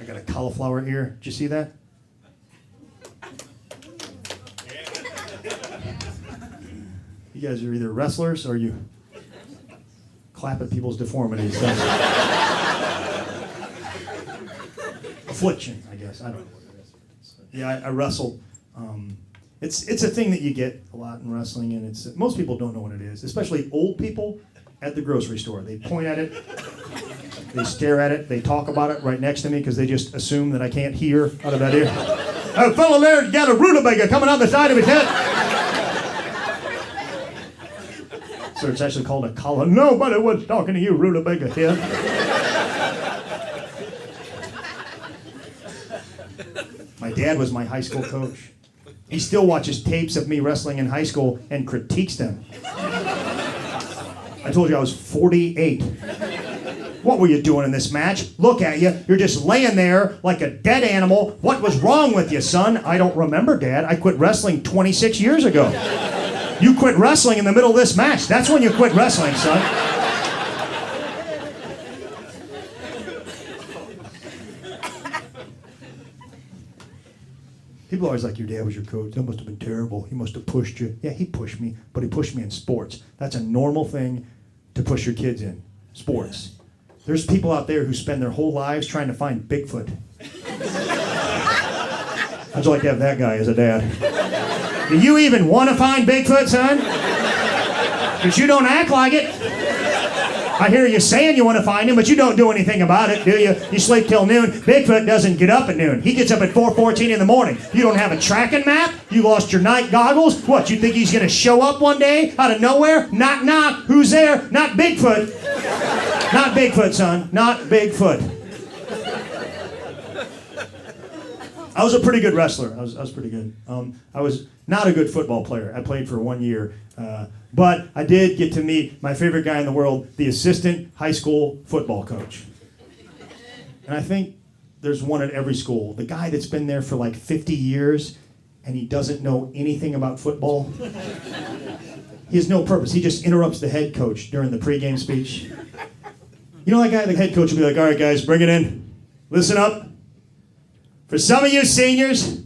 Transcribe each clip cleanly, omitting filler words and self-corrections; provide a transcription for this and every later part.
I got a cauliflower ear. Did you see that? You guys are either wrestlers or you clap at people's deformities. Affliction, I guess. I don't know what it is. Yeah, I wrestled. It's a thing that you get a lot in wrestling, and most people don't know what it is, especially old people at the grocery store. They point at it, they stare at it, they talk about it right next to me because they just assume that I can't hear out of that ear. A fellow there got a rutabaga coming out the side of his head. So it's actually called a collar. Nobody was talking to you, rutabaga head. My dad was my high school coach. He still watches tapes of me wrestling in high school and critiques them. I told you I was 48. What were you doing in this match? Look at you. You're just laying there like a dead animal. What was wrong with you, son? I don't remember, Dad. I quit wrestling 26 years ago. You quit wrestling in the middle of this match. That's when you quit wrestling, son. People are always like, your dad was your coach. That must have been terrible. He must have pushed you. Yeah, he pushed me, but he pushed me in sports. That's a normal thing to push your kids in. Sports. There's people out there who spend their whole lives trying to find Bigfoot. How'd you like to have that guy as a dad? Do you even want to find Bigfoot, son? Because you don't act like it. I hear you saying you want to find him, but you don't do anything about it, do you? You sleep till noon. Bigfoot doesn't get up at noon. He gets up at 4:14 in the morning. You don't have a tracking map? You lost your night goggles? What, you think he's going to show up one day out of nowhere? Knock, knock. Who's there? Not Bigfoot. Not Bigfoot, son. Not Bigfoot. I was a pretty good wrestler. I was pretty good. I was not a good football player. I played for 1 year. But I did get to meet my favorite guy in the world, the assistant high school football coach. And I think there's one at every school. The guy that's been there for like 50 years and he doesn't know anything about football. He has no purpose. He just interrupts the head coach during the pregame speech. You know that guy, the head coach will be like, all right, guys, bring it in. Listen up. For some of you seniors,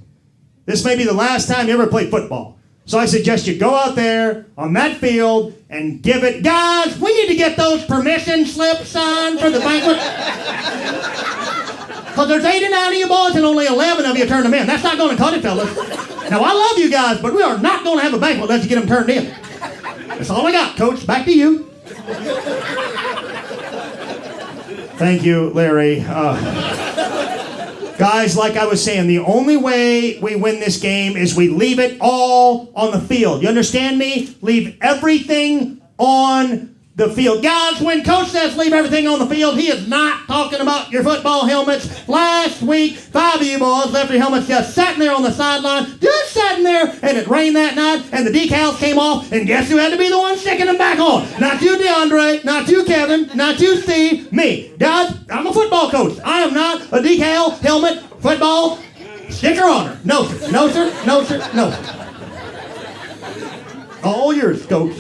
this may be the last time you ever play football. So I suggest you go out there on that field and give it. Guys, we need to get those permission slips signed for the banquet. Because there's 89 of you boys and only 11 of you turn them in. That's not going to cut it, fellas. Now, I love you guys, but we are not going to have a banquet unless you get them turned in. That's all I got, Coach. Back to you. Thank you, Larry. Guys, like I was saying, the only way we win this game is we leave it all on the field. You understand me? Leave everything on the field. Guys, when Coach says leave everything on the field, he is not talking about your football helmets. Last week, 5 of you boys left your helmets just sitting there on the sideline, just sitting there, and it rained that night, and the decals came off, and guess who had to be the one sticking them back on? Not you, DeAndre, not you, Kevin, not you, Steve, me. Guys, I'm a football coach. I am not a decal, helmet, football sticker honor. No, sir. No, sir. No, sir. No, sir. All yours, Coach.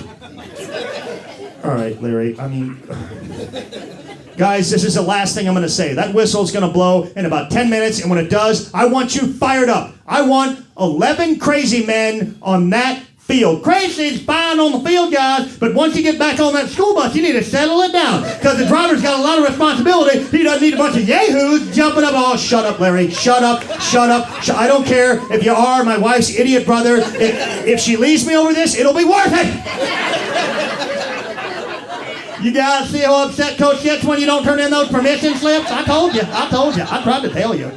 All right, Larry, guys, this is the last thing I'm going to say. That whistle's going to blow in about 10 minutes, and when it does, I want you fired up. I want 11 crazy men on that field. Crazy's fine on the field, guys, but once you get back on that school bus, you need to settle it down, because the driver's got a lot of responsibility. He doesn't need a bunch of yahoos jumping up. Oh, shut up, Larry. Shut up. Shut up. I don't care if you are my wife's idiot brother. If she leaves me over this, it'll be worth it. You guys see how upset Coach gets when you don't turn in those permission slips? I told you. I tried to tell you.